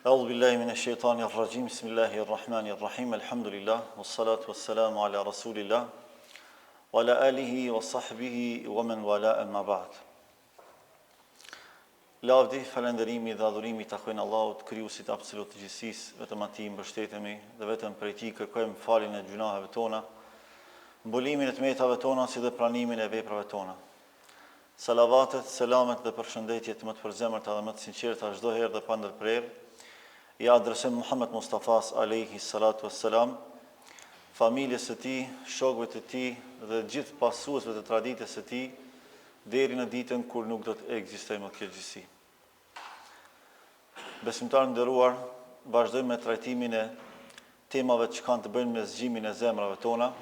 A'udhu billahi minash shaitani rrajim. Bismillahir rahmanir rahim. Alhamdulillah wassalatu wassalamu ala rasulillah wa ala alihi wa sahbihi wa man wala amma ba'd. Lavdi, falënderimi dhe adhurimi takojnë Allahut, krijuesit absolut të gjithësisë, vetëm atij mbështetemi dhe vetëm prej tij kërkojmë faljen e gjunaheve tona, mbulumin e tmetave tona si dhe pranimin e veprave tona. Salavatet, selamet dhe përshëndetjet më të përzemërta dhe më të sinqerta çdo herë dhe pa ndërprerje i adresojmë Muhammed Mustafas alayhi salatu wassalam, familjes së tij, shokëve të tij dhe gjithë pasuesve të traditës së tij deri në ditën kur nuk do të ekzistojë më kjo gjësi. Besimtarë nderuar, vazhdojmë me trajtimin e temave që kanë të bëjnë me zgjimin e zemrave tona.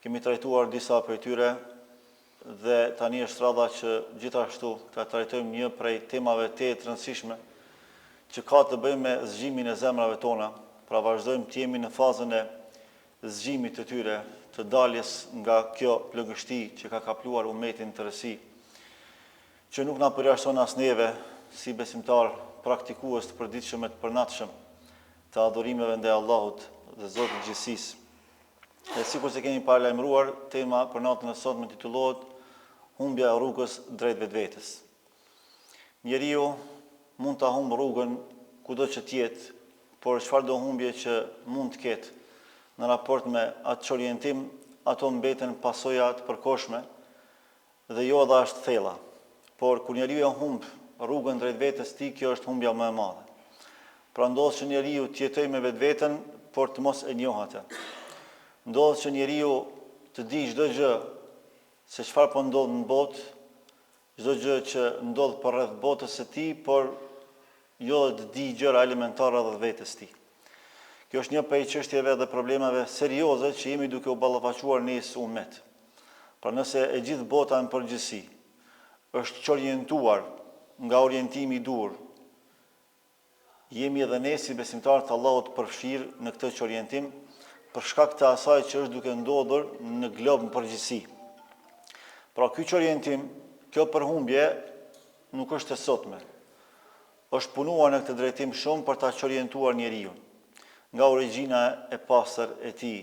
Kemi trajtuar disa prej tyre dhe tani është radha që gjithashtu ta trajtojmë një prej temave të rëndësishme që ka të bëjmë me zgjimin e zemrave tona, pra vazhdojmë të jemi në fazën e zgjimit të tyre, të daljes nga kjo plagështi që ka kapluar umetin të rësi, që nuk na përjashton as neve si besimtar praktikues të përditshëm e të përnatshem të adhurimeve ndaj Allahut dhe Zotit gjithësisë. E sikur se kemi paralajmëruar, tema për natën e sotme titullohet Humbja e rrugës drejt vetvetes. Njeriu mund ta humb rrugën kudo që të jetë, por çfarë do humbje që mund të ketë në raport me atë orientim, ato mbeten pasoja të përkohshme dhe jo edhe as thella. Por kur njeriu e humb rrugën drejt vetes tij, kjo është humbja më e madhe. Pra ndodh që njeriu të jetojë me vetveten, por të mos e njohë atë. Ndodh që njeriu të di çdo gjë se çfarë po ndodh në botë, çdo gjë që ndodh përreth botës së tij, por jo të di gjëra elementare rreth vetes tij. Kjo është një prej çështjeve dhe problemeve serioze që jemi duke u ballafaqur ne si umet. Pra nëse e gjithë bota në përgjithësi është orientuar nga orientimi i dur, jemi edhe ne si besimtarë të Allahut përfshirë në këtë orientim për shkak të asaj që është duke ndodhur në glob në përgjithësi. Pra ky orientim, kjo përhumbje nuk është e sotme. Është punuar në këtë drejtim shumë për ta orientuar njeriu nga origjina e pastër e tij,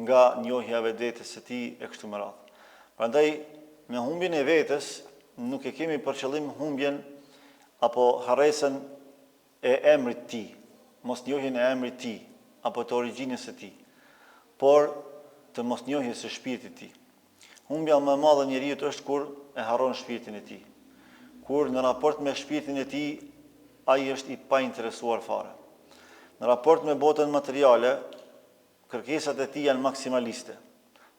nga njohja e vetes së tij e kështu me radhë. Prandaj me humbjen e vetes nuk e kemi për qëllim humbjen apo harresën e emrit të tij, mosnjohjen e emrit të tij apo të origjinës së tij, por të mosnjohjes së shpirtit të tij. Humbja më e madhe e njeriu është kur e harron shpirtin e tij. Kur në raport me shpirtin e tij ai është i painteresuar fare. Në raport me botën materiale, kërkesat e tij janë maksimaliste.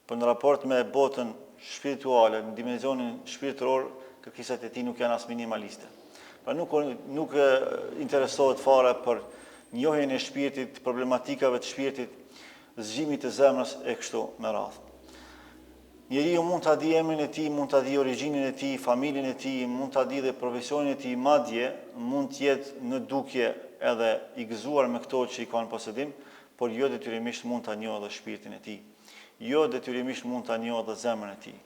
Por në raport me botën spirituale, në dimensionin shpirtëror, kërkesat e tij nuk janë as minimaliste. Pra nuk interesohet fare për njohjen e shpirtit, problematikave të shpirtit, zgjimit të zemrës e kështu me radhë. Njeriu mund ta di emrin e tij, mund ta di origjinën e tij, familjen e tij, mund ta di dhe profesionin e tij, madje mund të jetë në dukje edhe i gëzuar me këto që i kanë posedim, por jo detyrimisht mund ta njohë edhe shpirtin e tij. Jo detyrimisht mund ta njohë edhe zemrën e tij.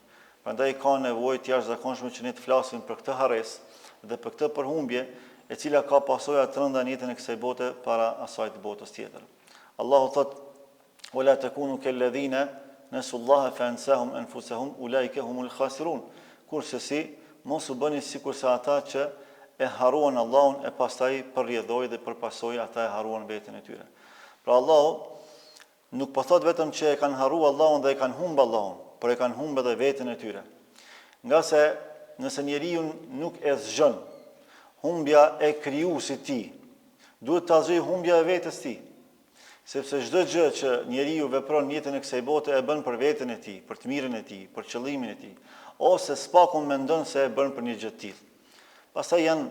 Prandaj ka nevojë të jashtëzakonshme që ne të flasim për këtë harresë dhe për këtë përhumbje, e cila ka pasoja të rënda në jetën e kësaj bote para asaj të botës tjetër. Allahu thotë: "Wala takunu kalladhina Nesullaha fa ansahum anfusahum ulaika humul khasirun." Kurse si mos u bëni sikurse ata që e harruan Allahun e pastaj për rrjedhoi dhe për pasojë ata e harruan veten e tyre. Pra Allahu nuk po thot vetëm që e kanë harruar Allahun dhe e kanë humbur Allahun, por e kanë humbur edhe veten e tyre. Nga se nëse njeriu nuk e zgjon humbja e krijuesit të tij, duhet ta zgjojë humbja e vetes tij. Sepse çdo gjë që njeriu vepron në jetën e kësaj bote e bën për veten e tij, për të mirën e tij, për qëllimin e tij, ose s'pakun mendon se e bën për një gjë të tillë. Pastaj janë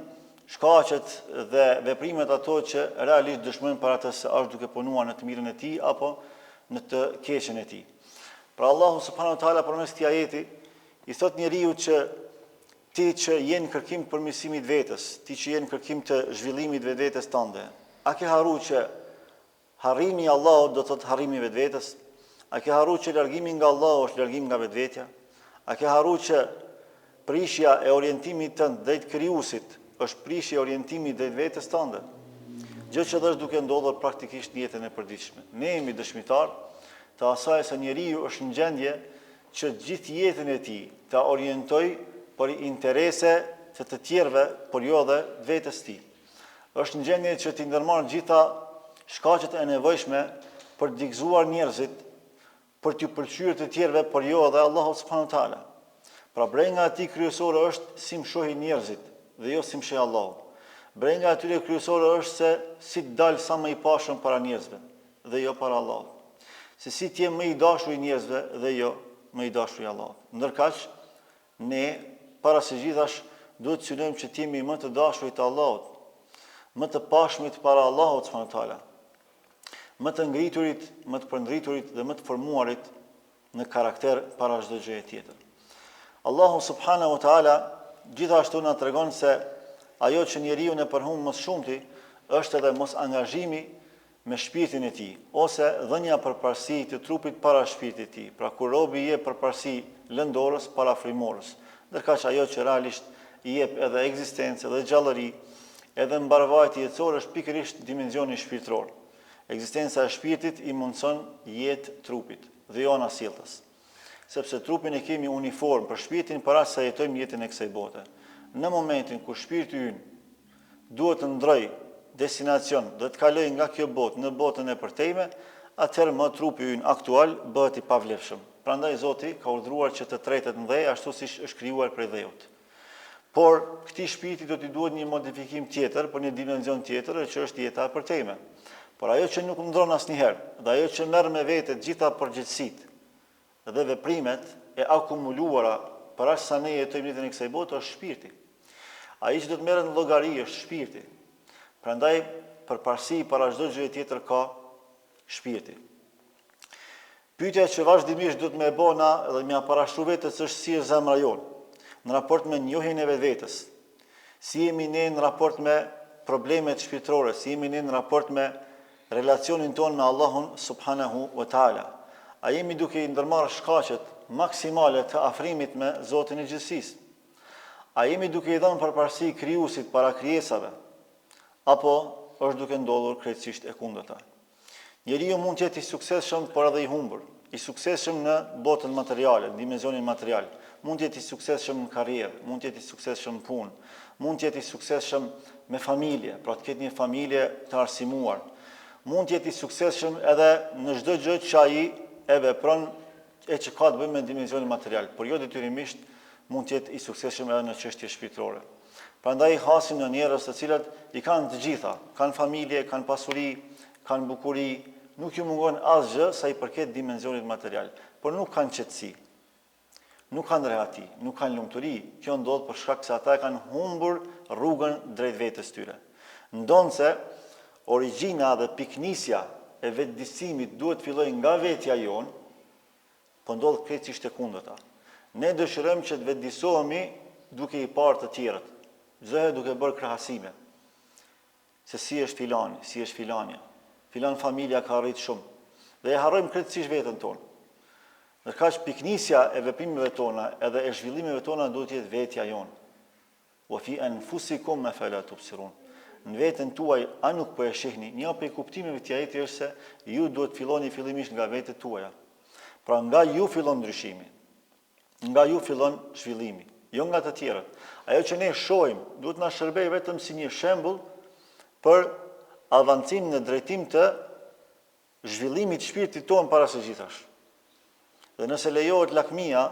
shkaqet dhe veprimet ato që realisht dëshmojnë para të se është duke punuar në të mirën e tij apo në të keqen e tij. Pra Allahu subhanahu wa taala përmes këtij ajeti i thot njeriu që ti që je në kërkim të përmirësimit vetes, ti që je në kërkim të zhvillimit vetvetes tënde, a ke harruar që harrimi i Allahut do të thotë harrimi i vetvetes? A ke harruar që largimi nga Allahu është largim nga vetvetja? A ke harruar që prishja e orientimit tënd drejt krijuesit është prishje e orientimit drejt vetes tënde? gjë që dhe është duke ndodhur praktikisht në jetën e përditshme. Ne jemi dëshmitar të asaj se njeriu është në gjendje që gjithë jetën e tij ta orientoj për interese të tjerëve, por jo dhe vetes tij. Është në gjendje që t'i ndërmarrë gjitha shkaqet e nevojshme për të digzuar njerëzit, për t'ju pëlqyer të tjerëve, por jo edhe Allahu subhanahu wa taala. Pra brenga e tij kryesore është si më shohin njerëzit dhe jo si më sheh Allahu. Brenga e tyre kryesore është se si të dalë sa më i pashëm para njerëzve dhe jo para Allahut. Se si të jem më i dashur i njerëzve dhe jo më i dashur i Allahut. Ndërkaq ne para së gjithash duhet të synojmë që të jemi më të dashurit të Allahut, më të pashmit para Allahut subhanahu wa taala, më të ngriturit, më të përndriturit dhe më të formuarit në karakter para çdo gjëje tjetër. Allahu subhanahu wa taala gjithashtu na tregon se ajo që njeriu e përhumb më shumti është edhe mos angazhimi me shpirtin e tij, ose dhënia përparësi të trupit para shpirtit të tij. Pra kur robi i jep përparësi lëndorës para frymorës, ndërkaq ajo që realisht i jep edhe ekzistencë dhe gjallëri, edhe mbarvajtje jetësore është pikërisht dimensioni shpirtëror. Ekzistenca e shpirtit i mundson jetë trupit dhe jo ana sjellës. Sepse trupin e kemi uniform për shpirtin para se jetojmë jetën e kësaj bote. Në momentin kur shpirti ynë duhet të ndrojë destinacion, do të kalojë nga kjo botë në botën e përtejme, atëherë më trupi ynë aktual bëhet i pavlefshëm. Prandaj Zoti ka urdhëruar që të tretet në dhej ashtu siç është krijuar prej dheut. Por këtij shpirti do t'i duhet një modifikim tjetër për një dimension tjetër, që është jeta e përtejme. Por ajo që nuk ndron asnjëherë, dhe ajo që merr me vete të gjitha përgjegjësitë dhe veprimet e akumuluara për aq sa ne jetojmë jetën e kësaj bote është shpirti. Ai që do të merret në llogari është shpirti. Prandaj përparësi para çdo gjëje tjetër ka shpirti. Pyetja që vazhdimisht duhet më e bëna dhe më parashtu vetes është si është zemra jonë në raport me njohjen e vetes. Si jemi ne në raport me problemet shpirtërore, si jemi ne në raport me relacionin tonë me Allahun subhanahu wa taala. A jemi duke i ndërmarrë shkaqet maksimale të afrimit me Zotin e gjithësisë? A jemi duke i dhënë përparësi krijuesit para krijesave? Apo është duke ndodhur krejtësisht e kundërta? Njeriu mund të jetë i suksesshëm, por edhe i humbur. I suksesshëm në botën materiale, në dimensionin material. Mund të jetë i suksesshëm në karrierë, mund të jetë i suksesshëm në punë, mund të jetë i suksesshëm me familje, pra të ketë një familje të arsimuar. Mund të jetë i suksesshëm edhe në çdo gjë që ai e vepron e që ka të bëjë me dimensionin material, por jo detyrimisht mund të jetë i suksesshëm edhe në çështje shpirtërore. Prandaj hasim në njerëz të cilët i kanë të gjitha, kanë familje, kanë pasuri, kanë bukuri, nuk ju mungon asgjë sa i përket dimensionit material, por nuk kanë qetësi, nuk kanë rehati, nuk kanë lumturi. Kjo ndodh për shkak se ata kanë humbur rrugën drejt vetes tyre. Ndonse origjina dhe piknisja e vetëdijsimit duhet fillojë nga vetja jonë, po ndodh krejtësisht e kundërta. Ne dëshirojmë që të vetëdijsohemi duke i parë të tjerët, çdo herë duke bërë krahasime. Se si është filani, si është filania. Filan familja ka arrit shumë. Dhe e harrojmë krejtësisht veten tonë. Ndërkaq piknisja e veprimeve tona edhe e zhvillimeve tona duhet të jetë vetja jonë. Wa fi anfusikum afala tubsirun. Në veten tuaj a nuk po e shihni? Një prej kuptimeve të ajetit është se ju duhet filloni fillimisht nga vetet tuaja. Pra nga ju fillon ndryshimi. Nga ju fillon zhvillimi, jo nga të tjerët. Ajo që ne shohim duhet na shërbejë vetëm si një shembull për avancim në drejtim të zhvillimit të shpirtit tonë para së gjithash. Dhe nëse lejohet lakmia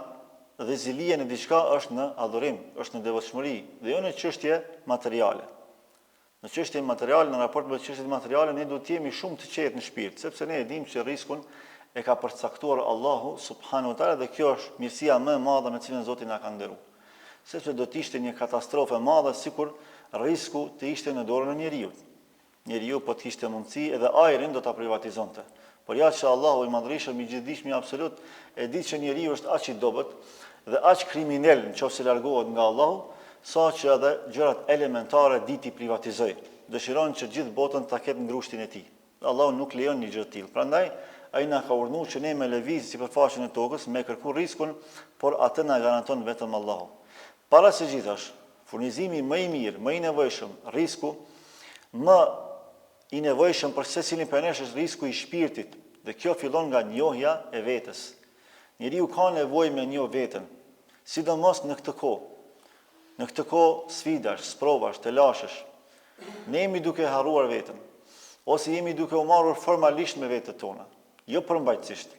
dhe zilia në diçka është në adhurim, është në devotshmëri, dhe jo në çështje materiale. Në çështje materiale, në raport me çështjet materiale, ne duhet të jemi shumë të qetë në shpirt, sepse ne e dimë që rrezikun e ka përcaktuar Allahu subhanahu wa taala dhe kjo është mirësia më e madhe me cilën Zoti na ka nderuar. Sepse do të ishte një katastrofë e madhe sikur rreziku të ishte në dorën e njeriu. Njeriu po të kishte mundësi edhe ajrin do ta privatizonte. Por ja që Allahu i madhërisëm i gjithdijshëm i absolut e di që njeriu është aq i dobët dhe aq kriminal nëse largohet nga Allahu, sa që edhe gjërat elementare diti privatizoj. Dëshiron që gjithë botën ta ketë në grushtin e tij. Allahu nuk lejon një gjë të tillë. Prandaj ai na ka urdhëruar që ne me lëviz sipërfaqen e tokës, me kërku rrezikun, por atë na garanton vetëm Allahu. Para së gjithash, furnizimi më i mirë, më i nevojshëm, rreziku më i nevojshëm për secilin prej nesh është risku i shpirtit, dhe kjo fillon nga njohja e vetes. Njeriu ka nevojë me njoh veten, sidomos në këtë kohë. Në këtë kohë sfidash, sprovash, të lashësh, ne jemi duke harruar veten, ose jemi duke u marrur formalisht me vetët tona, jo përmbajtësisht.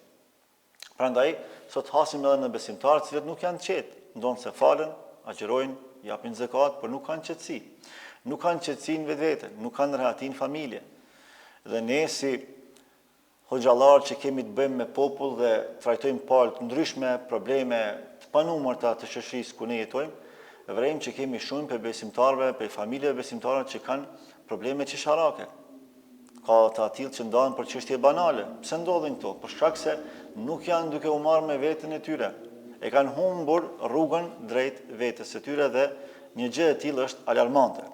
Prandaj, sot hasim edhe në besimtarë cilët nuk janë qetë, ndonë se falen, agjerojnë, japin zekat, por nuk kanë qetësi. Nuk kanë qetësi në vetvete, nuk kanë rehatin familje. Dhe ne si hoxhallar që kemi të bëjmë me popull dhe trajtojmë palë të ndryshme, probleme të panumërta të shoqërisë ku ne jetojmë, vrejmë që kemi shumë për besimtarve, për familjeve besimtarve që kanë probleme qesharake. Ka të atill që ndahen për çështje banale. Pse ndodhin këto? Për shkak se nuk janë duke u marrë me veten e tyre. E kanë humbur rrugën drejt vetes së tyre dhe një gjë e tillë është alarmante.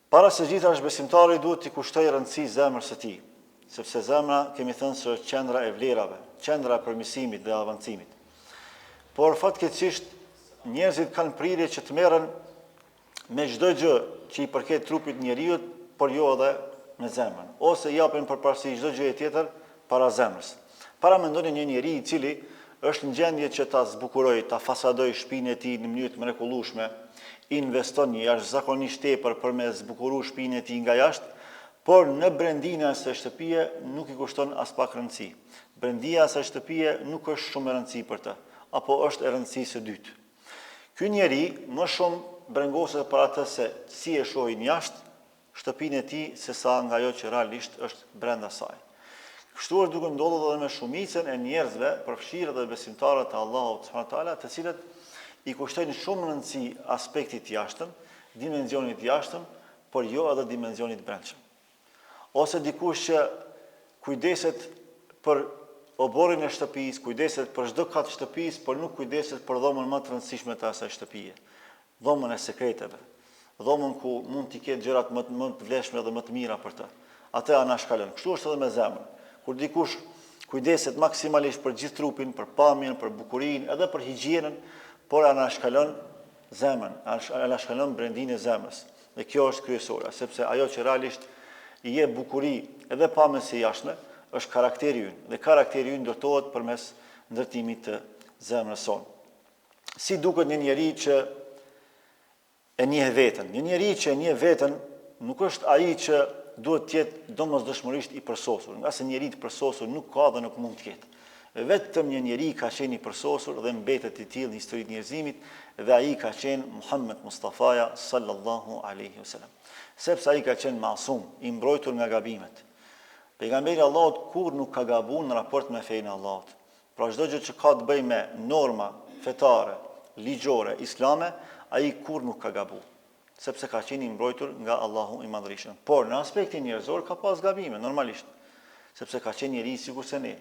Para së gjithash besimtari duhet t'i kushtoj rëndësi zemrës së tij, sepse zemra kemi thënë se është qendra e vlerave, qendra e përmirësimit dhe avancimit. Por fatkeqësisht njerëzit kanë prirje që të merren me çdo gjë që i përket trupit njeriu, por jo edhe me zemrën, ose japin përparësi çdo gjëje tjetër para zemrës. Para mendonin një njeri i cili është në gjendje që ta zbukurojë, ta fasadojë shtëpinë e tij në mënyrë të mrekullueshme, investon jashtëzakonisht tepër për me zbukuru shtëpinë e tij nga jashtë, por në brendinë e asaj shtëpie nuk i kushton as pak rëndësi. Brendia e asaj shtëpie nuk është shumë e rëndësishme për të, apo është e rëndësisë së dytë. Ky njeri më shumë brengoset për atë se si e shohin jashtë shtëpinë e tij sesa nga ajo që realisht është brenda saj. Kështu është duke ndodhur edhe me shumicën e njerëzve, përfshirë dhe besimtarët e Allahut subhanahu wa taala, të cilët i kushtojnë shumë rëndësi aspektit jashtëm, dimenzionit jashtëm, por jo edhe dimenzionit brendshëm. Ose dikush që kujdeset për oborrin e shtëpisë, kujdeset për çdo kat shtëpisë, por nuk kujdeset për dhomën më të rëndësishme të asaj shtëpie, dhomën e sekreteve, dhomën ku mund t'i ketë gjërat më të vlefshme dhe më të mira për të. Atë anashkalon. Kështu është edhe me zemrën. Kur dikush kujdeset maksimalisht për gjithë trupin, për pamjen, për bukurinë, edhe për higjienën, por anashkalon zemrën, anashkalon brendinë e zemrës. Dhe kjo është kryesore, sepse ajo që realisht i jep bukuri edhe pamjes së jashtme është karakteri ynë, dhe karakteri ynë ndërtohet përmes ndërtimit të zemrës sonë. Si duket një njeri që e njeh veten? Një njeri që e njeh veten nuk është ai që duhet të jetë domosdoshmërisht i përsosur, nga se njeri të përsosur nuk ka dhe nuk mund të ketë. Vetëm një njeri ka qenë i përsosur dhe mbetet i tillë në historitë e njerëzimit, dhe ai ka qenë Muhammed Mustafaja sallallahu alaihi wasallam. Sepse ai ka qenë masum, i mbrojtur nga gabimet. Pejgamberi Allahut kur nuk ka gabuar në raport me fenë e Allahut. Pra çdo gjë që ka të bëjë me norma fetare, ligjore, islame, ai kur nuk ka gabuar, sepse ka qenë i mbrojtur nga Allahu i Madhërisht. Por në aspektin njerëzor ka pas gabime normalisht, sepse ka qenë njeri sikur se ne.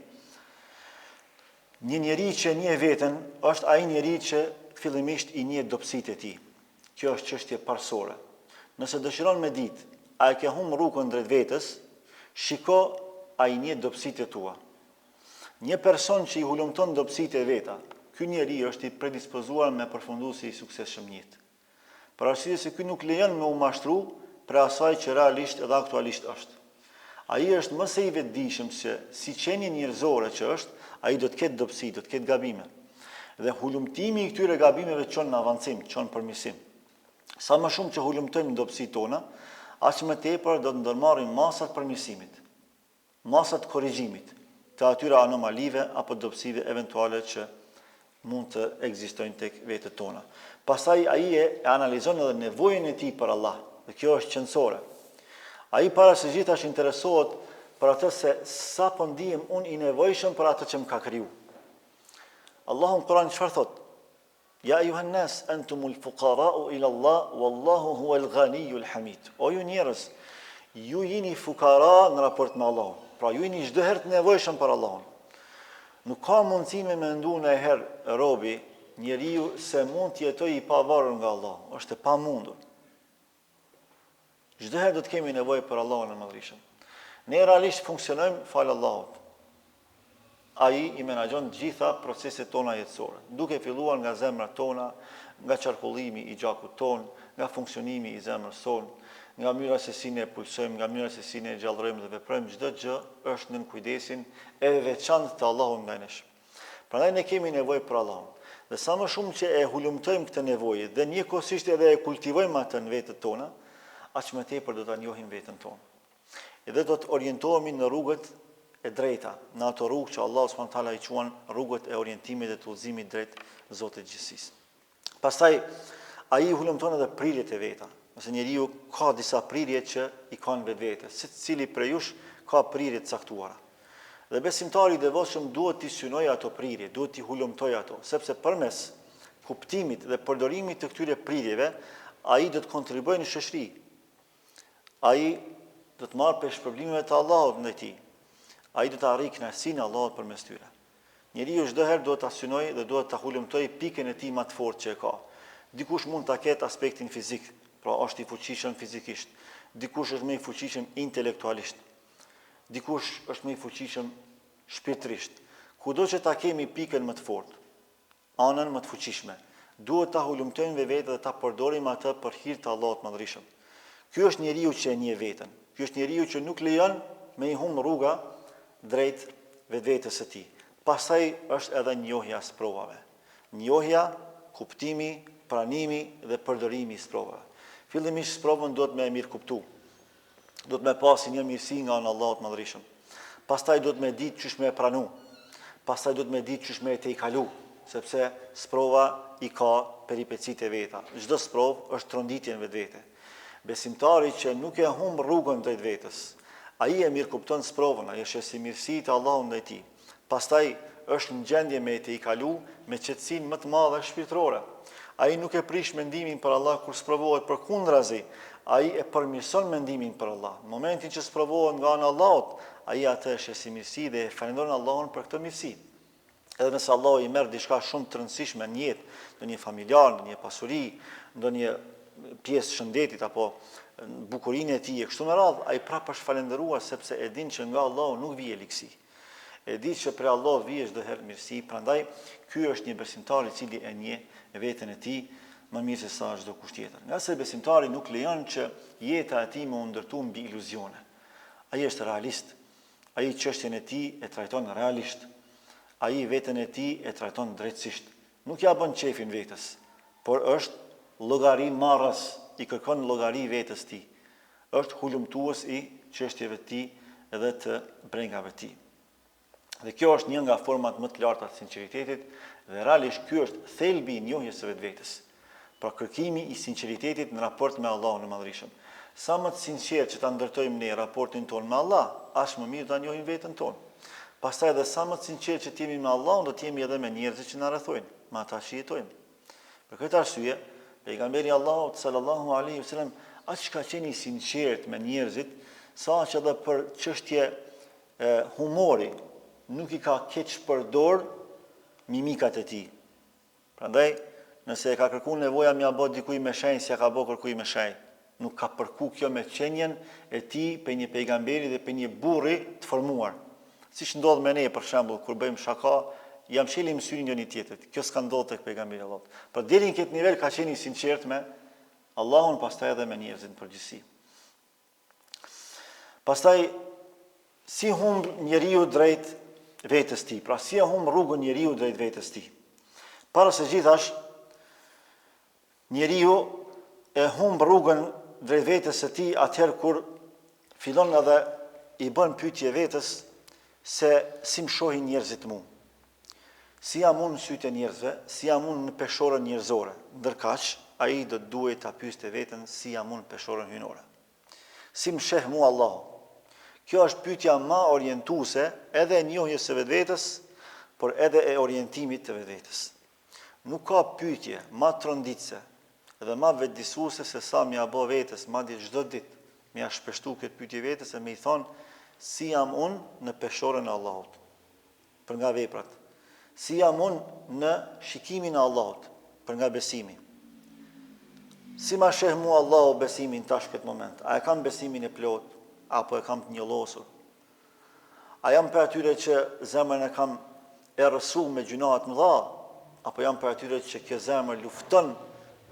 Një njeri që njeh veten është ai njeri që fillimisht i njeh dobësitë e tij. Kjo është çështje parsorë. Nëse dëshiron me ditë, a e ke humbur rrugën drejt vetes, shiko a i njeh dobësitë e tua. Një person që i hulumton dobësitë e veta, ky njeri është i predispozuar me përfundu si i suksesshëm jetë. Për arsye se ky nuk lejon me u mashtru për asaj që realisht edhe aktualisht është. Ai është më së i vetëdijshëm se si qenie njerëzore që është, ai do të ketë dobësi, do të ketë gabime. Dhe hulumtimi i këtyre gabimeve çon në avancim, çon përmirësim. Sa më shumë që hulumtojmë dobësitë tona, aq më tepër do të ndërmarrim masat përmirësimit, masat korrigjimit të atyre anomalive apo dobësive eventuale që mund të ekzistojnë tek vetët tona. Pastaj ai e analizon edhe nevojën e tij për Allah, dhe kjo është qendrore. Ai para së gjithash interesohet për atë se sa po ndihem unë i nevojshëm për atë që më ka kriju. Allahu në Kur'an çfarë thot? Ja ayuhan nas antumul fuqara'u ila Allah wallahu huwal ghaniyul hamid. O ju njerëz, ju jeni fukara në raport me Allahun. Pra ju jeni çdo herë të nevojshëm për Allahun. Nuk ka mundësi me mendu në herë robi, njeriu se mund të jetojë i pavarur nga Allah. Është e pamundur. Çdo herë do të kemi nevojë për Allahun e Madhërisht. Ne realisht funksionojmë falë Allahut. Ai i menaxhon të gjitha proceset tona jetësore, duke filluar nga zemrat tona, nga qarkullimi i gjakut ton, nga funksionimi i zemrës son, nga mënyra se si ne pulsojmë, nga mënyra se si ne gjallërojmë dhe veprojmë, çdo gjë është nën kujdesin e veçantë të Allahut ndaj nesh. Prandaj ne kemi nevojë për Allahun. Dhe sa më shumë që e hulumtojmë këtë nevojë dhe njëkohësisht edhe e kultivojmë atë në vetët tona, aq më tepër do ta njohim veten tonë. Edhe do të orientohemi në rrugët e drejta, në ato rrugë që Allahu subhanahu wa taala i quan rrugët e orientimit dhe të udhëzimit drejt Zotit të gjithësisë. Pastaj ai hulumton edhe prirjet e veta. Nëse njeriu ka disa prirje që i kanë vetvete, secili prej jush ka prirje të caktuara. Dhe besimtari i devotshëm duhet t'i synojë ato prirje, duhet t'i hulumtojë ato, sepse përmes kuptimit dhe përdorimit të këtyre prirjeve, ai do të kontribuojë në shoqëri. Ai do të marrë për shpërblimeve të Allahut ndaj tij. Ai do të arrijë kënaqësinë e Allahut përmes tyre. Njeriu çdo herë duhet ta synojë dhe duhet ta hulumtojë pikën e tij më të fortë që e ka. Dikush mund ta ketë aspektin fizik, pra është i fuqishëm fizikisht. Dikush është më i fuqishëm intelektualisht. Dikush është më i fuqishëm shpirtërisht. Kudo që ta kemi pikën më të fortë, anën më të fuqishme, duhet ta hulumtojmë vetë dhe ta përdorim atë për hir të Allahut Madhërisëm. Ky është njeriu që e njeh veten. Ky është njeriu që nuk lejon me i humb rruga drejt vetvetes së tij. Pastaj është edhe njohja e provave. Njohja, kuptimi, pranimi dhe përdorimi i provave. Fillimisht provën duhet me e mirë kuptu. Duhet me pasi një mirësi nga anë Allahut Madhërisëm. Pastaj duhet me ditë çish me e pranu. Pastaj duhet me ditë çish me e tejkalu, sepse sprova i ka peripecitë e veta. Çdo sprovë është tronditje në vetvete. Besimtari që nuk e humb rrugën drejt vetes, ai e mirë kupton sprovën, ai është si mirësi të Allahut ndaj tij. Pastaj është në gjendje me e tejkalu me qetësinë më të madhe shpirtërore. Ai nuk e prish mendimin për Allah kur sprovohet, përkundrazi, ai e përmirëson mendimin për Allah. Në momentin që sprovohet nga ana e Allahut, ai atë është si mirësi dhe e falenderon Allahun për këtë mirësi. Edhe nëse Allahu i merr diçka shumë të rëndësishme në jetë, ndonjë familjar, ndonjë pasuri, ndonjë pjesë shëndetit apo bukurinë e tij e kështu me radhë, ai prapë është falendëruar sepse e din që nga Allahu nuk vije ligësi. E di që prej Allahut vije çdo herë mirësi, prandaj ky është një besimtar i cili e njeh veten e tij më mirë se sa çdo kusht tjetër. Nga se besimtari nuk lejon që jeta e tij më ndërtu mbi iluzione. Ai është realist. Ai çështjen e tij e trajton realisht. Ai veten e tij e trajton drejtësisht. Nuk ja bën çefin vetes, por është llogari marrës, i kërkon llogari vetes tij. Është hulumtues i çështjeve të tij dhe të brengave të tij. Dhe kjo është një nga format më të larta të sinqeritetit dhe realisht ky është thelbi i njohjes së vetvetes. Pra kërkimi i sinqeritetit në raport me Allahun e Madhërisëm. Sa më të sinqert që ta ndërtojmë ne raportin tonë me Allah, aq më mirë ta njohim veten tonë. Pastaj edhe sa më të sinqert që të jemi me Allahun, do të jemi edhe me njerëzit që na rrethojnë, me ata që jetojmë. Për këtë arsye, pejgamberi Allahut sallallahu alaihi wasallam aq ka qenë i sinqert me njerëzit, saqë edhe për çështje humori nuk i ka keq përdor mimikat e tij. Prandaj, nëse e ka kërkuar nevoja m'ia bë dikuj me shenjë, si ja ka bë kërkuj me shenjë. Nuk ka përku kjo me qenjen e tij për një pejgamberi dhe për një burri të formuar. Siç ndodh me ne për shembull kur bëjmë shaka, jam shelim syrin njëri tjetrit. Kjo s'ka ndodhur tek pejgamberi i Allahut. Por deri në këtë nivel ka qenë i sinqert me Allahun, pastaj edhe me njerëzit në përgjithësi. Pastaj si humb njeriu drejt vetes tij, pra si e humb rrugën njeriu drejt vetes tij. Para së gjithash, njeriu e humb rrugën drejt vetes së tij atëherë kur fillon edhe i bën pyetje vetes se si më shohin njerëzit mua. Si jam unë në sytë e njerëzve, si jam unë në peshorën njerëzore. Ndërkaq, ai do të duhet ta pyeste veten si jam unë në peshorën hyjnore. Si më sheh mua Allahu. Kjo është pyetja më orientuese edhe e njohjes së vetvetes, por edhe e orientimit të vetvetes. Nuk ka pyetje më tronditëse dhe më vetëdijsuese se sa m'ia bë vetes, madje çdo ditë m'ia shpeshtu këtë pyetje vetes e më i thon si jam unë në peshorën e Allahut. Për nga veprat. Si jam unë në shikimin e Allahut, për nga besimi. Si ma sheh mua Allahu besimin tash këtë moment? A e kam besimin e plot? Apo e kam të njëllosur? A jam për atyre që zemrën e kam e rësu me gjunaat mëdha? Apo jam për atyre që kjo zemrë lufton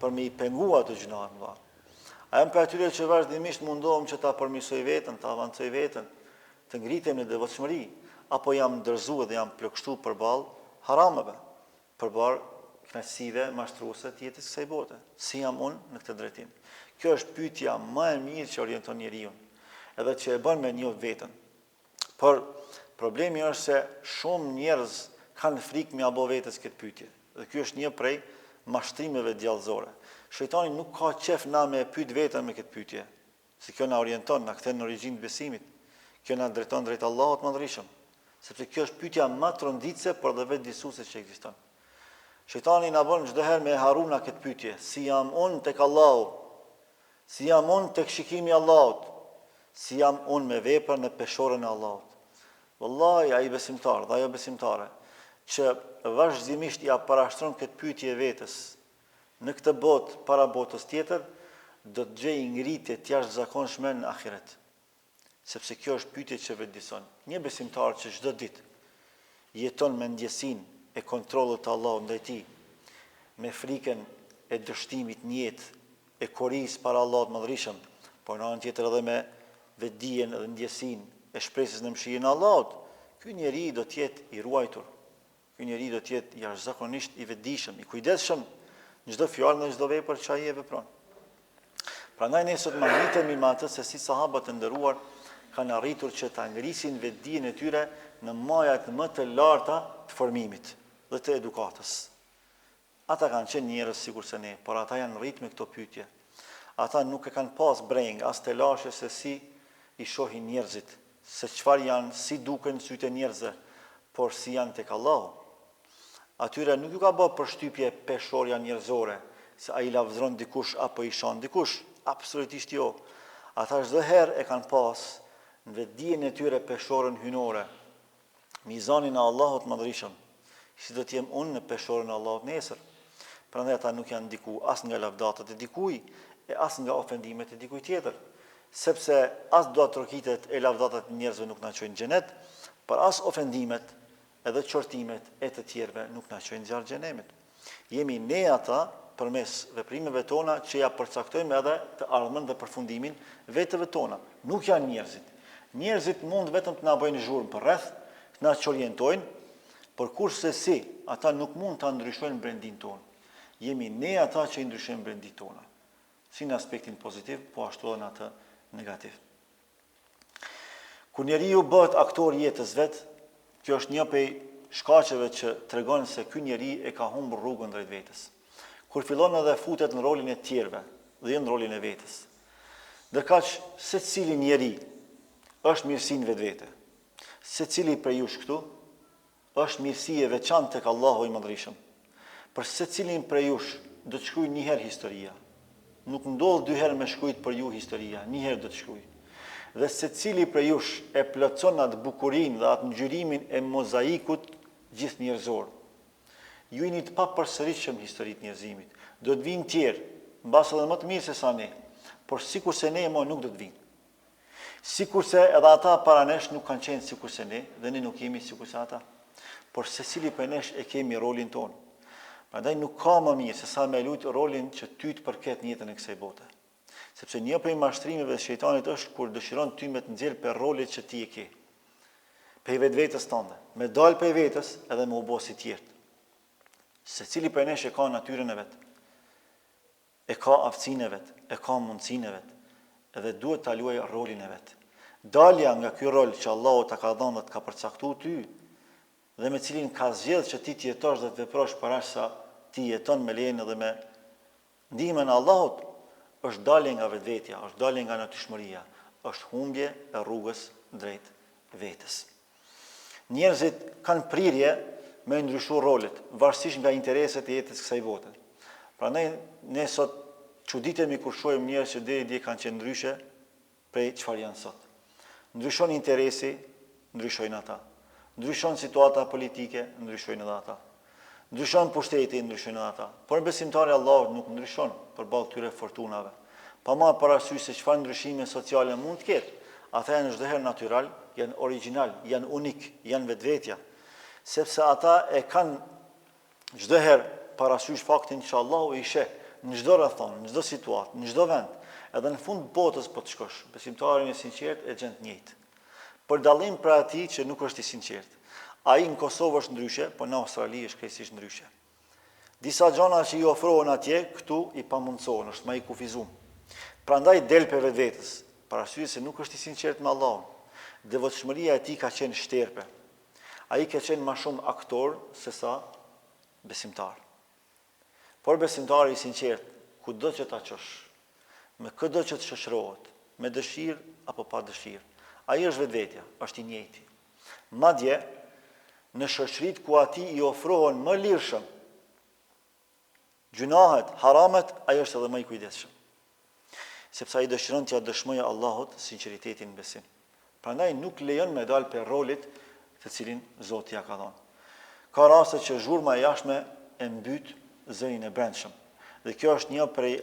për me i pengua të gjunaat mëdha? A jam për atyre që vazhdimisht mundohem që ta përmirësoj veten, ta avancoj veten, të ngritem në devotshmëri, apo jam ndërzuar dhe jam plagështuar përballë harameve, përballë kënaqësive mashtruese të jetës kësaj bote. Si jam unë në këtë drejtim? Kjo është pyetja më e mirë që orienton njeriu, edhe që e bën me njoh veten. Por problemi është se shumë njerëz kanë frikë me apo vetes këtë pyetje. Dhe ky është një prej mashtrimeve djallëzore. Shejtani nuk ka qef na me pyet veten me këtë pyetje, se kjo na orienton, na kthen në origjinë të besimit. Kjo na drejton drejt Allahut Madhërisëm, sepse kjo është pyetja më tronditëse por dhe vetëdijsuese që ekziston. Shejtani na bën çdo herë me haruna këtë pyetje, si jam unë tek Allahu? Si jam unë tek shikimi i Allahut? Si jam unë me veprën në peshorën e Allahut? Wallahi ai besimtar dhe ajo besimtare që vazhdimisht ja parashtron këtë pyetje vetes në këtë botë para botës tjetër, do të gjejë ngritje të jashtëzakonshme në ahiret. Sepse kjo është pyetje që vetëdijson. Një besimtar që çdo ditë jeton me ndjesinë e kontrollit të Allahut ndaj tij, me frikën e dështimit në jetë, e korisë para Allahut Madhërisëm, por në anën tjetër edhe me vetdijen dhe ndjesinë e shpresës në mëshirën e Allahut, ky njeri do të jetë i ruajtur. Ky njeri do të jetë jashtëzakonisht i vetëdijshëm, i kujdesshëm në çdo fjalë dhe çdo vepër që ai e vepron. Prandaj ne sot mahnitemi me atë se si sahabët e nderuar kanë arritur që ta ngrisin vetdijen e tyre në majat më të larta të formimit dhe të edukatës. Ata kanë qenë njerëz sikur se ne, por ata janë rritur me këto pyetje. Ata nuk e kanë pas breng as të lashë se si i shohin njerëzit, se çfarë janë, si duken sytë e njerëzve, por si janë tek Allahu. Atyre nuk ju ka bërë përshtypje peshorja njerëzore, se ai lavdëron dikush apo i shon dikush, absolutisht jo. Ata çdo herë e kanë pas në vetdijen e tyre peshorën hynore, mizanin e Allahut Madhërisëm, si do të jem unë në peshorën e Allahut nesër. Prandaj ata nuk janë ndiku as nga lavdatat e dikujt, e as nga ofendimet e dikujt tjetër, sepse as do atrokitet e lavdatat e njerëzve nuk na çojnë në xhenet, por as ofendimet edhe qortimet e të tjerëve nuk na çojnë zjarr xhenemit. Jemi ne ata përmes veprimeve tona që ja përcaktojmë edhe të ardhmen dhe përfundimin vetëve tona. Nuk janë njerëzit. Njerëzit mund vetëm të na bëjnë zhurmë për rreth, të na çorientojnë, por kurse si, ata nuk mund ta ndryshojnë brendin tonë. Jemi ne ata që i ndryshojmë brendin tona. Si në aspektin pozitiv, po ashtu edhe në atë negativ. Kur njeriu bëhet aktor i jetës vet, kjo është një prej shkaqeve që tregon se ky njeri e ka humbur rrugën drejt vetes. Kur fillon edhe futet në rolin e tjerëve dhe jo në rolin e vetes. Ndërkaq secili njeri është mirësi në vetvete. Secili prej jush këtu është mirësi e veçantë tek Allahu i Madhërisëm. Për secilin prej jush do të shkruaj një herë historia. Nuk ndodh dy herë me shkruajt për ju historia, një herë do të shkruaj. Dhe secili prej jush e plotson atë bukurinë dhe atë ngjyrimin e mozaikut gjithë njerëzor. Ju jeni të papërsëritshëm historitë njerëzimit. Do të vinë tjerë, mbas edhe më të mirë se sa ne, por sikurse ne nuk do të vinë. Sikurse edhe ata para nesh nuk kanë qenë sikurse ne, dhe ne nuk jemi sikurse ata. Por secili prej nesh e kemi rolin tonë. Prandaj nuk ka më mirë se sa me lut rolin që ty të përket në jetën e kësaj bote. Sepse një prej mashtrimeve të shejtanit është kur dëshiron ty me të nxjerr për rolet që ti e ke. Pe vetvetes tënde, me dal pe vetes edhe me u bë si tjerë. Secili prej nesh e ka natyrën e vet. E ka aftësinë e vet, e ka mundësinë e vet, edhe duhet ta luajë rolin e vet. Dalja nga ky rol që Allahu ta ka dhënë dhe të ka përcaktuar ty, dhe me cilin ka zgjedhur që ti të jetosh dhe të veprosh para sa ti jeton me lejen edhe me ndihmën e Allahut, është dalje nga vetvetja, është dalje nga natyrshmëria, është humbje e rrugës drejt vetes. Njerëzit kanë prirje me ndryshuar rolet, varësisht nga intereset e jetës kësaj bote. Prandaj ne sot çuditemi kur shohim njerëz që deri dje kanë qenë ndryshe prej çfarë janë sot. Ndryshon interesi, ndryshojnë ata. Ndryshon situata politike, ndryshojnë edhe ata. Ndryshon pushteti, ndryshojnë edhe ata. Por besimtari i Allahut nuk ndryshon përballë këtyre fortunave. Pa marrë parasysh se çfarë ndryshime sociale mund të ketë. Ata janë çdo herë natyral, janë origjinal, janë unik, janë vetvetja. Sepse ata e kanë çdo herë parasysh faktin që Allahu i sheh në çdo rrethon, në çdo situatë, në çdo vend, Edhe në fund botës po të shkosh, besimtarin e sinqert e gjen të njëjtë. Për dallim për atij që nuk është i sinqert. Ai në Kosovë është ndryshe, po në Australi është krejtësisht ndryshe. Disa gjëra që i ofrohen atje, këtu i pamundsohen, është më i kufizuar. Prandaj del për vetvetes, për arsye se nuk është i sinqert me Allahun. Devotshmëria e tij ka qenë shterpe. Ai ka qenë më shumë aktor se sa besimtar. Por besimtari i sinqert, kudo që ta qosh, me çdo që të shoqërohet, me dëshirë apo pa dëshirë, ai është vetvetja, është i njëjti. Madje në shoqëritë ku atij i ofrohen më lirshëm gjunahet, haramet, ai është edhe më i kujdesshëm. Sepse ai dëshiron t'ia dëshmojë Allahut sinqeritetin në besim. Prandaj nuk lejon me dal për rolit të cilin Zoti ja ka dhënë. Ka raste që zhurma e jashtme e mbyt zërin e brendshëm. Dhe kjo është një prej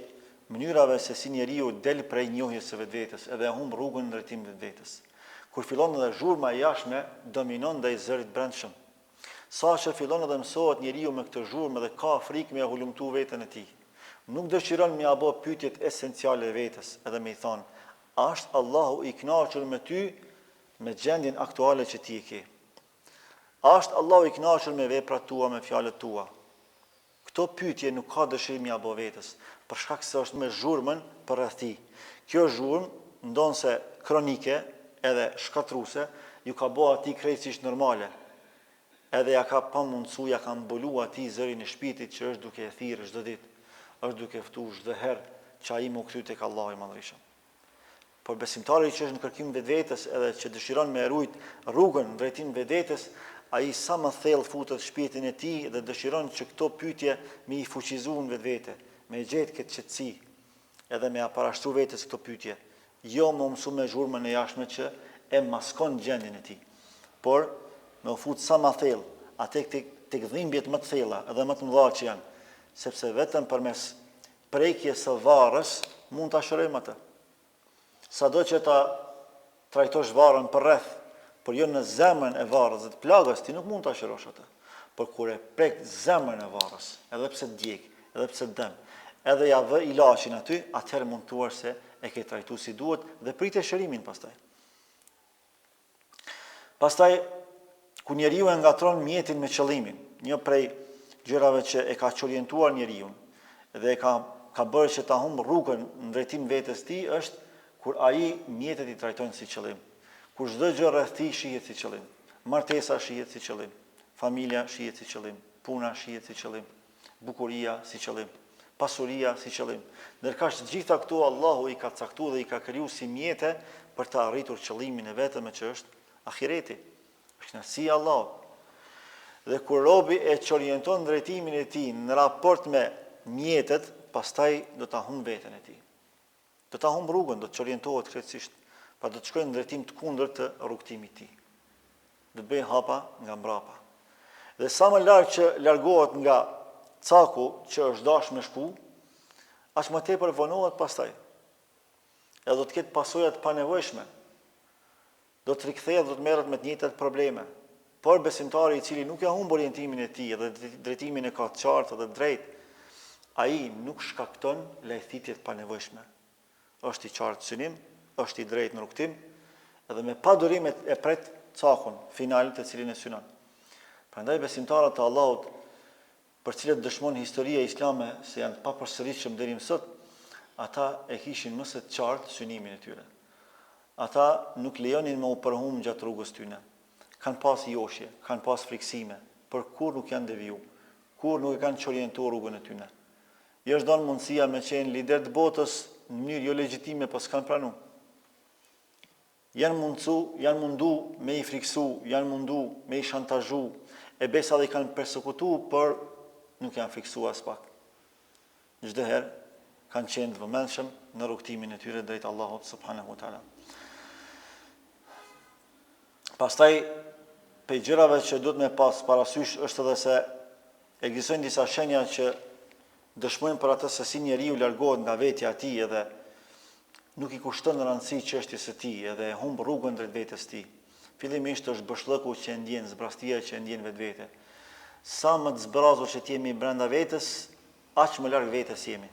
mënyrave se si njeriu del prej njohjes së vetvetes, edhe humb rrugën në drejtim të vetvetes. Kur fillon edhe zhurma e jashtme, dominon ndaj zërit brendshëm. Sa që fillon edhe mësohet njeriu me këtë zhurmë dhe ka frikë me hulumtu veten e tij. Nuk dëshiron me ia bë pyetjet esenciale vetes, edhe me i thonë, a është Allahu i kënaqur me ty me gjendjen aktuale që ti e ke? A është Allahu i kënaqur me veprat tua, me fjalët tua? Këto pyetje nuk ka dëshirë me ia bë vetes, për shkak se është me zhurmën përreth tij. Kjo zhurmë ndonse kronike edhe shkatruese ju ka bë atij krejtësisht normale. Edhe ja ka pamundsu, ja ka mbulu atij zërin e shpirtit që është duke e thirrë çdo ditë, është duke ftuar çdo herë që ai më kthy tek Allahu i Madhërisht. Por besimtari që është në kërkim vetvetes edhe që dëshiron me rujt rrugën në drejtim vetvetes, ai sa më thellë futet shpirtin e tij dhe dëshiron që këto pyetje me i fuqizuan vetvete, me gjetë këtë qetësi, edhe me aparashtru vetes këto pyetje, jo më mësu me zhurmën e jashtme që e maskon gjendjen e tij, por me u fut sa më thellë, atë tek dhimbjet më të thella edhe më të mëdha që janë, sepse vetëm përmes prekjes së varrës mund ta shërojmë atë. Sado që ta trajtosh varrën përreth, por jo në zemrën e varrës dhe të plagës, ti nuk mund ta shërosh atë. Por kur e prek zemrën e varrës, edhe pse djeg, edhe pse dëm, edhe ja vë ilaçin aty, atëherë mund të thuash se e ke trajtuar si duhet dhe pritet shërimin pastaj. Pastaj ku njeriu e ngatron mjetin me qëllimin, një prej gjërave që e ka çorientuar njeriu dhe ka bërë që ta humb rrugën në drejtim vetes tij është kur ai mjetet i trajtojnë si qëllim. Kur çdo gjë rreth tij shihet si qëllim. Martesa shihet si qëllim, familja shihet si qëllim, puna shihet si qëllim, bukuria si qëllim, pasuria si qëllim. Ndërkaq të gjitha këto Allahu i ka caktuar dhe i ka krijuar si mjete për të arritur qëllimin e vetëm që është ahireti. Është kënaqësia e Allahut. Dhe kur robi e çorienton drejtimin e tij në raport me mjetet, pastaj do ta humb veten e tij. Do ta humb rrugën, do të çorientohet krejtësisht, pa do të shkojë në drejtim të kundërt të rrugtimit të tij. Do bëj hapa nga mbrapa. Dhe sa më larg që largohet nga caku që është dashur me shku, aq më tepër vonohet pastaj. Edhe do të ketë pasoja të panevojshme. Do të rikthehet, do të merret me të njëjtat probleme. Por besimtari i cili nuk e humb orientimin e tij dhe drejtimin e ka të qartë dhe drejt, ai nuk shkakton lajthitje të panevojshme. Është i qartë synim, është i drejtë në rrugtim, edhe me padurim e pret cakun final të cilin e synon. Prandaj besimtarët e Allahut, për cilët dëshmon historia islame se janë të papërsëritshëm deri më sot, ata e kishin më së qartë synimin e tyre. Ata nuk lejonin me u përhum gjatë rrugës tyne. Kanë pas joshje, kanë pas friksime, por kur nuk janë deviju, kur nuk e kanë çorientuar rrugën e tyne. Jo është dhënë mundësia me qenë lider të botës në mënyrë jo legjitime, po s'kan pranuar. Janë mundu me i friksu, janë mundu me i shantazhu, e besa dhe i kanë persekutu, por nuk janë friksu as pak. Çdo herë kanë qenë të vëmendshëm në rrugtimin e tyre drejt Allahut subhanahu wa taala. Pastaj, pe gjërave që duhet me pas parasysh është edhe se ekzistojnë disa shenja që dëshmojnë për atë se si njeriu largohet nga vetja e tij edhe nuk i kushton rëndësi çështjes së tij edhe humb rrugën drejt vetes tij. Fillimisht është bëshllëku që e ndjen, zbrastia që e ndjen vetvete. Sa më të zbrazur që jemi brenda vetes, aq më larg vetes jemi.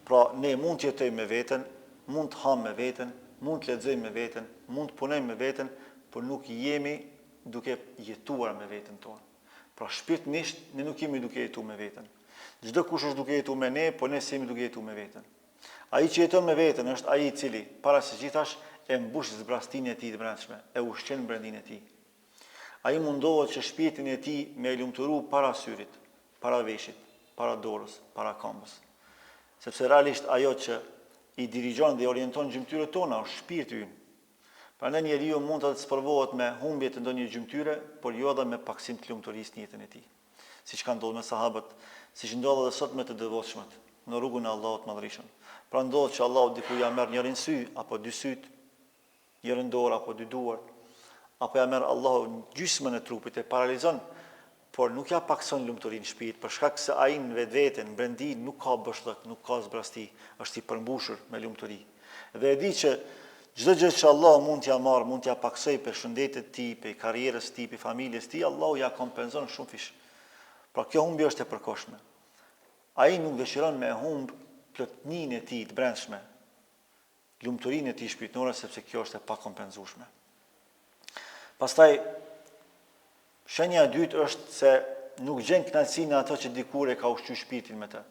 Pra, ne mund të jetojmë me veten, mund të hamë me veten, mund të lexojmë me veten, mund të punojmë me veten, por nuk jemi duke jetuar me veten tonë. Pra, shpirtërisht ne nuk jemi duke jetuar me veten. Çdo kush është duke jetuar me ne, po ne jemi duke jetuar me veten. Ai që jeton me veten është ai i cili para së gjithash e mbush zbrastinë e tij të brendshme, e ushqen brendin e tij. Ai mundohet që shpirtin e tij me e lumturu para syrit, para veshit, para dorës, para këmbës. Sepse realisht ajo që i dirigjon dhe i orienton gjymtyrët tona është shpirti ynë. Prandaj njeriu mund të sprovohet me humbje të ndonjë gjymtyre, por jo edhe me paksim të lumturisë në jetën e tij. Siç ka ndodhur me sahabët, siç ndodh edhe sot me të devotshmët në rrugën e Allahut të Madhërisht. Pra ndodh që Allahu diku ja merr njërin sy apo dy syt, njërin dorë apo dy duar, apo ja merr Allahu gjysmën e trupit e paralizon, por nuk ja pakson lumturinë në shpirt, për shkak se ai në vetveten, brendi nuk ka bëshllëk, nuk ka zbrasti, është i përmbushur me lumturi. Dhe e di që çdo gjë që Allah mund t'ja marr, mund t'ja paksoj për shëndetin e tij, për karrierës së tij, për familjes së tij, Allahu ja kompenzon shumë fish. Pra kjo humbje është e përkohshme. Ai nuk dëshiron me humb plotninë e tij të brendshme, lumturinë e tij shpirtërore, sepse kjo është e pakompenzueshme. Pastaj shenja e dytë është se nuk gjen kënaqësinë ato që dikur e ka ushqyer shpirtin me të.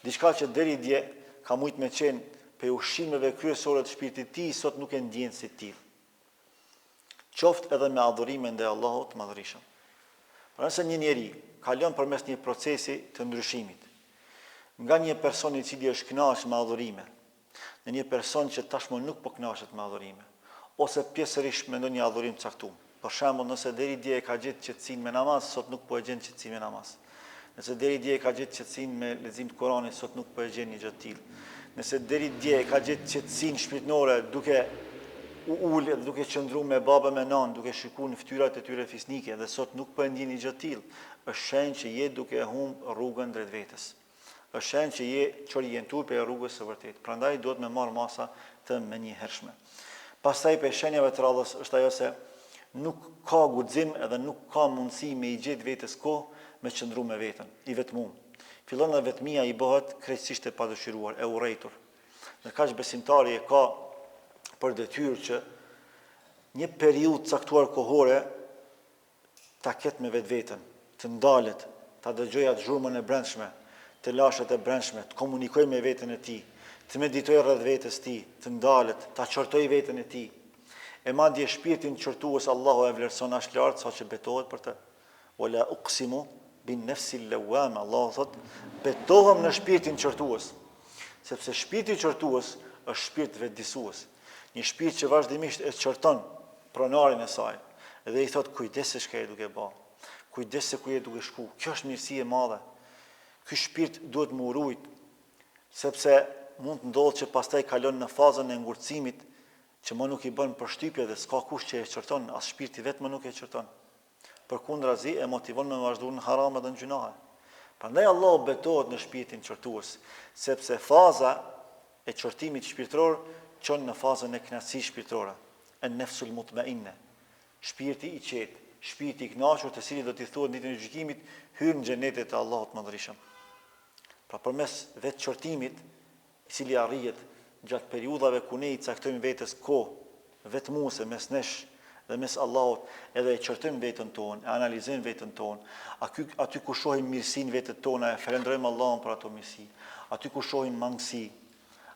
Diçka që deri dje ka mujt me qenë pe ushqimeve kryesore të shpirtit të tij, sot nuk e ndjen si të tillë. Qoftë edhe me adhurime ndaj Allahut të Madhërisht. Pra nëse një njeri kalon përmes një procesi të ndryshimit, nga një person i cili është kënaqur me adhurime, në një person që tashmë nuk po kënaqet me adhurime, ose pjesërisht me ndonjë adhurim të caktuar. Për shembull, nëse deri dje e ka gjetë qetësinë me namaz, sot nuk po e gjen qetësinë me namaz. Nëse deri dje e ka gjetë qetësinë me lexim të Kuranit, sot nuk po e gjen një gjë të tillë. Nëse deri dje e ka gjetë qetësinë shpirtërore duke u ulë dhe duke qëndruar me babën me nan, duke shikuar në fytyrat e tyre fisnike, dhe sot nuk po e ndjen një gjë të tillë, është shenjë që je duke humb rrugën drejt vetes. Është shenjë që je çorientuar për rrugës së vërtetë. Prandaj duhet me marr masa të menjëhershme. Pastaj për shenjave të radhës është ajo se nuk ka guxim edhe nuk ka mundësi me i gjetë vetes kohë me qëndru me veten, i vetmuar. Fillon dhe vetmia i bëhet krejtësisht e padëshiruar, e urrejtur. Në kaq besimtari e ka për detyrë që një periudhë caktuar kohore ta ketë me vetveten, të ndalet, ta dëgjojë atë zhurmën e brendshme, të lashet e brendshme, të komunikojë me veten e tij, të meditojë rreth vetes tij, të ndalet, ta qortojë veten e tij. E madje shpirtin qortues Allahu e vlerëson aq lart sa që betohet për të. Wala uqsimu bin nafsil lawama. Allahu thot, betohem në shpirtin qortues, sepse shpirti qortues është shpirt vetëdijsues. Një shpirt që vazhdimisht e qorton pronarin e saj dhe i thot kujdes se çka je duke bë. Kujdes se ku je duke shku. Kjo është mirësi e madhe. Ky shpirt duhet më urujt, sepse mund të ndodhë që pastaj kalon në fazën e ngurtësimit, që më nuk i bën përshtypje dhe s'ka kush që e qorton, as shpirti vetë më nuk e qorton. Përkundrazi e motivon me vazhduar në haram dhe në gjunahe. Prandaj Allahu betohet në shpirtin qortues, sepse faza e qortimit shpirtëror çon në fazën e kënaqësisë shpirtërore, an-nafsul mutma'inna. Shpirti i qetë, shpirti i kënaqur, të cilit do t'i thuhet ditën e gjykimit, hyn në xhenetin e Allahut të Madhërisht. Pra përmes vetë qortimit, i cili arrihet gjatë periudhave ku ne i caktojmë vetes kohë vetmuese mes nesh dhe mes Allahut, edhe e qortojmë veten tonë, e analizojmë veten tonë, aty ku shohim mirësinë vetet tona, e falenderojmë Allahun për ato mirësi, aty ku shohim mangësi,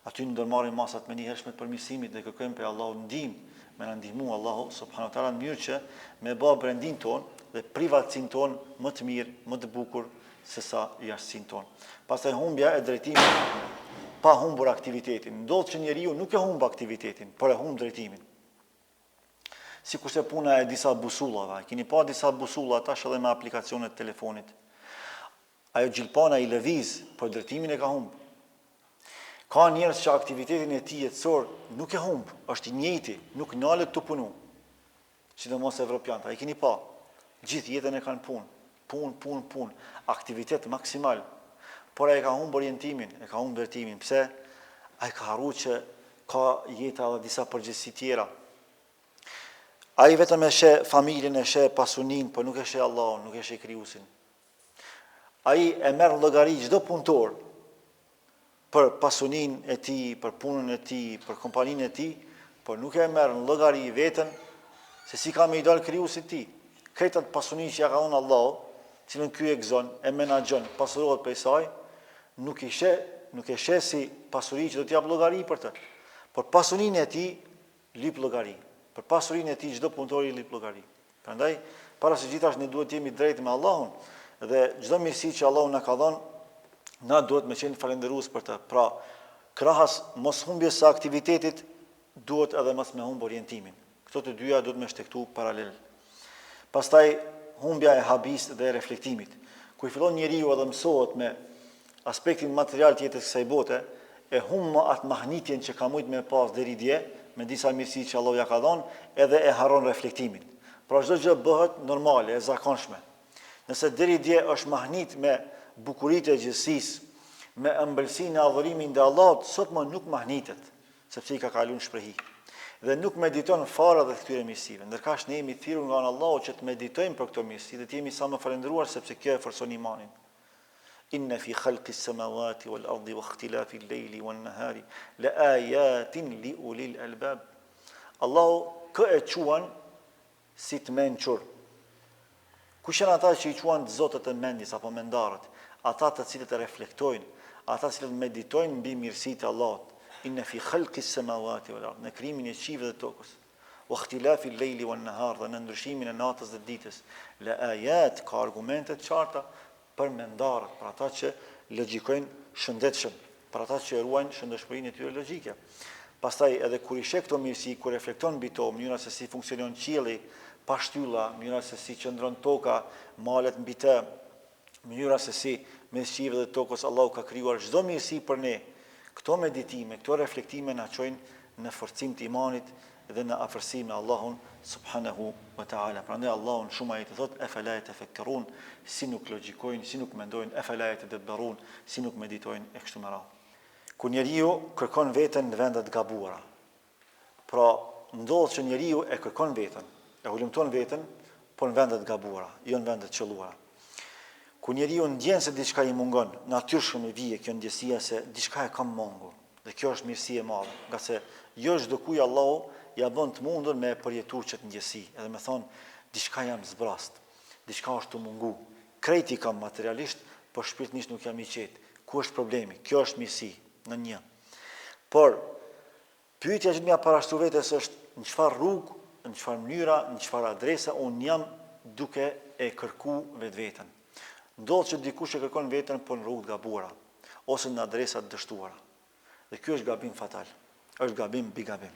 aty ndërmarrim masat me njëhershme të përmirësimit dhe kërkojmë për Allahut ndihmë, me na ndihmu Allahu subhanahu wa taala në mënyrë që me bë brendin tonë dhe privatësinë tonë më të mirë, më të bukur se sa jashtësinë tonë. Pastaj humbja e drejtimit pa humbur aktivitetin. Ndodh që njeriu nuk e humb aktivitetin, por e humb drejtimin. Sikurse puna e disa busullave. Keni pa disa busulla tash edhe me aplikacionet të telefonit. Ajo gjilpana i lëviz, por drejtimin e ka humb. Ka njerëz që aktivitetin e tij jetësor nuk e humb, është i njëjti, nuk nalet të punu. Sidomos evropianët, ai keni pa. Gjithë jetën e kanë punë, aktivitet maksimal. Por ai ka humbur orientimin, e ka humbur drejtimin. Pse? Ai ka harruar që ka jeta dhe disa përgjegjësi tjera. Ai vetëm e sheh familjen, e sheh pasunin, por nuk e sheh Allahun, nuk e sheh Krijuesin. Ai e merr llogari çdo punëtor për pasuninë e tij, për punën e tij, për kompaninë e tij, por nuk e merr në llogari veten se si ka me i dalë krijuesit ti. Këto pasuni që ja ka dhënë Allahu, cilën ky e gëzon, e menaxhon, pasurohet prej saj, nuk e sheh si pasuri që do t'i jap llogari për të. Por pasurinë e tij lyp llogari. Për pasurinë e tij çdo punëtori lyp llogari. Prandaj, para së gjithash ne duhet të jemi drejt me Allahun dhe çdo mirësi që Allahu na ka dhënë, na duhet me qenë falënderues për të. Pra, krahas mos humbjes së aktivitetit, duhet edhe mos me humb orientimin. Këto të dyja duhet me shtektu paralel. Pastaj humbja e habis dhe reflektimit. Ku i fillon njeriu edhe mësohet me aspektin material të jetës kësaj bote, e humb atë mahnitjen që ka mujt me pas deri dje, me disa mirësi që Allah ja ka dhënë, edhe e harron reflektimin. Pra çdo gjë bëhet normale, e zakonshme. Nëse deri dje është mahnit me bukuritë e gjithësisë, me ëmbëlsinë e adhurimit ndaj Allahut, sot më nuk mahnitet, sepse i ka kaluar shprehi. Dhe nuk mediton fare dhe këtyre mirësive. Ndërkaq ne jemi thirrur nga Allahu që të meditojmë për këto mirësi dhe të jemi sa më falëndëruar sepse kjo e forcon imanin. Inna fi khalqi s-samawati wal ardi wa ikhtilafi al-layli wan nahari la ayatin li ulil albab. Allahu kë e quan si të mençur. Kush janë ata që i quajnë zotët e mendjes apo mendarët? Ata të cilët e reflektojnë, ata të cilët meditojnë mbi mirësitë e Allahut. Inna fi khalqi s-samawati wal ard, në krijimin e qiellit dhe tokës. Wa ikhtilafi al-layli wan nahar, dhe në ndryshimin e natës dhe ditës. La ayat, ka argumente të qarta për mendarët, për ata që logjikojnë shëndetshëm, për ata që ruajnë shëndetshmërinë e tyre logjike. Pastaj edhe kur i sheh këto mirësi, kur reflekton mbi to, mënyra se si funksionon qielli pa shtylla, mënyra se si qëndron toka, malet mbi të, mënyra se si mes qiellit dhe tokës Allahu ka krijuar çdo mirësi për ne. Këto meditime, këto reflektime na çojnë në forcim të imanit dhe në afërsi me Allahun subhanahu wa ta'ala. Prandaj Allahun shumë ai të thotë efala yatafakkarun, si nuk logjikojnë, si nuk mendojnë, efala yatadabbarun, si nuk meditojnë e kështu me radhë. Kur njeriu kërkon veten në vende të gabuara. Pra, ndodh që njeriu e kërkon veten, e hulumton veten, por në vende të gabuara, jo në vende të qelluara. Kur njeriu ndjen se diçka i mungon, natyrshëm i vije kjo ndjesia se diçka e kam mungur. Dhe kjo është mirësi e madhe, nga se jo çdo kujt Allahu ja bën të mundur me përjetuar çet ndjesi, edhe me thon diçka jam zbrast, diçka është të mungu. Krejti kam materialisht, por shpirtnisht nuk jam i qetë. Ku është problemi? Kjo është mirësi në një. Por pyetja që më ja parashtu vetes është në çfarë rrugë, në çfarë mënyra, në çfarë adresa un jam duke e kërku vetveten. Ndodh që dikush e kërkon veten po në rrugë të gabuara ose në adresa të dështuara. Dhe ky është gabim fatal. Është gabim mbi gabim.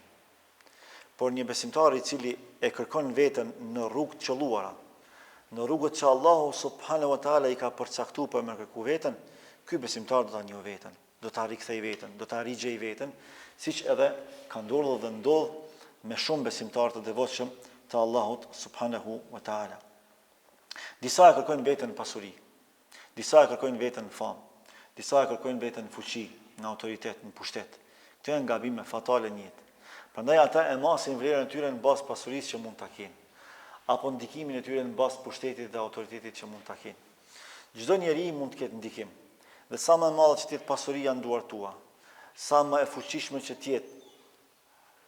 Por një besimtar i cili e kërkon veten në rrugë të qelluara, në rrugët që Allahu subhanahu wa taala i ka përcaktuar për me kërku veten, ky besimtar do ta njohë veten, do ta rikthej veten, do ta rigjej veten, siç edhe ka ndodhur dhe ndodh me shumë besimtarë të devotshëm të Allahut subhanahu wa taala. Disa e kërkojnë veten në pasuri, disa e kërkojnë veten në famë, disa e kërkojnë veten në fuqi, në autoritet, në pushtet. Këto janë gabime fatale në jetë. Prandaj ata e masin vlerën e tyre në bazë pasurisë që mund ta kenë, apo ndikimin e tyre në bazë pushtetit dhe autoritetit që mund ta kenë. Çdo njeri mund të ketë ndikim. Dhe sa më e madhe që të jetë pasuria në duart tua, sa më e fuqishme që të jetë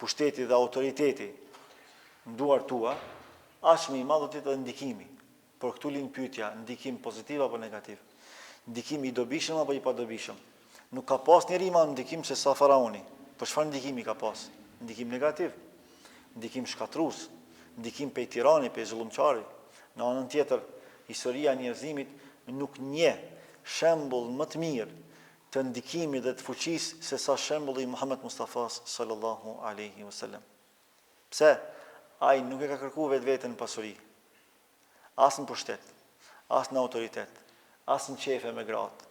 pushteti dhe autoriteti në duart tua, aq më i madh do të jetë edhe ndikimi. Por këtu lind pyetja, ndikim pozitiv apo negativ? Ndikim i dobishëm apo i padobishëm? Nuk ka pas njeri më ndikim se sa faraoni. Por çfarë ndikimi ka pas? Ndikim negativ, ndikim shkatrues, ndikim pe tirani, pe zullumçari. Në anën tjetër, historia e njerëzimit nuk njeh shembull më të mirë të ndikimit dhe të fuqisë se sa shembulli i Muhammed Mustafa sallallahu alaihi wasallam. Pse? Ai nuk e ka kërkuar vetveten në pasuri, as në pushtet, as në autoritet, as në qefe me gratë,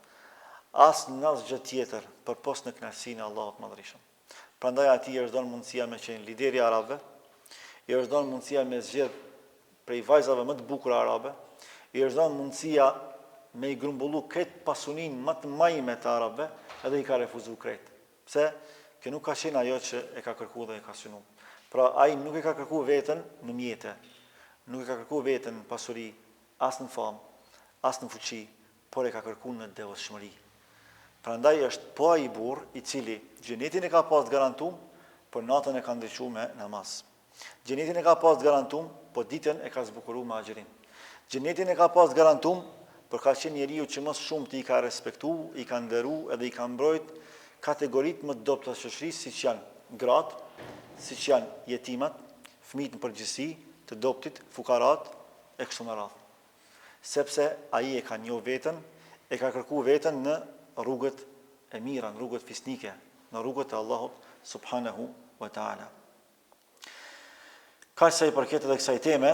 as në asgjë tjetër përpos në kënaqësinë e Allahut Madhërisht. Prandaj atij është dhënë mundësia me qenë lideri i arabëve, i është dhënë mundësia me zgjedh prej vajzave më të bukura arabe, i është dhënë mundësia me i grumbullu këtë pasuninë më të majme të arabëve, edhe i ka refuzuar krejt. Pse? Që nuk ka qenë ajo që e ka kërkuar dhe e ka synuar. Pra ai nuk e ka kërkuar veten në mjete, nuk e ka kërkuar veten në pasuri, as në famë, as në fuqi, por e ka kërkuar në devotshmëri. Prandaj është po ai burr i cili xhenetin e ka pas garantum, por natën e ka ndriçuar me namaz. Xhenetin e ka pas garantum, po ditën e ka zbukuruar me agjerim. Xhenetin e ka pas garantum, por ka qenë njeriu që më shumë i ka respektu, i ka nderu edhe i ka mbrojt kategoritë më të dobta të shoqërisë, siç janë gratë, siç janë jetimat, fëmijët në përgjithësi, të dobtit, fukarat e kështu me radhë. Sepse ai e ka njohur veten, e ka kërkuar veten në rrugët e mira, në rrugët fisnike, në rrugët e Allahut subhanahu wa taala. Ka sa i përket edhe kësaj teme.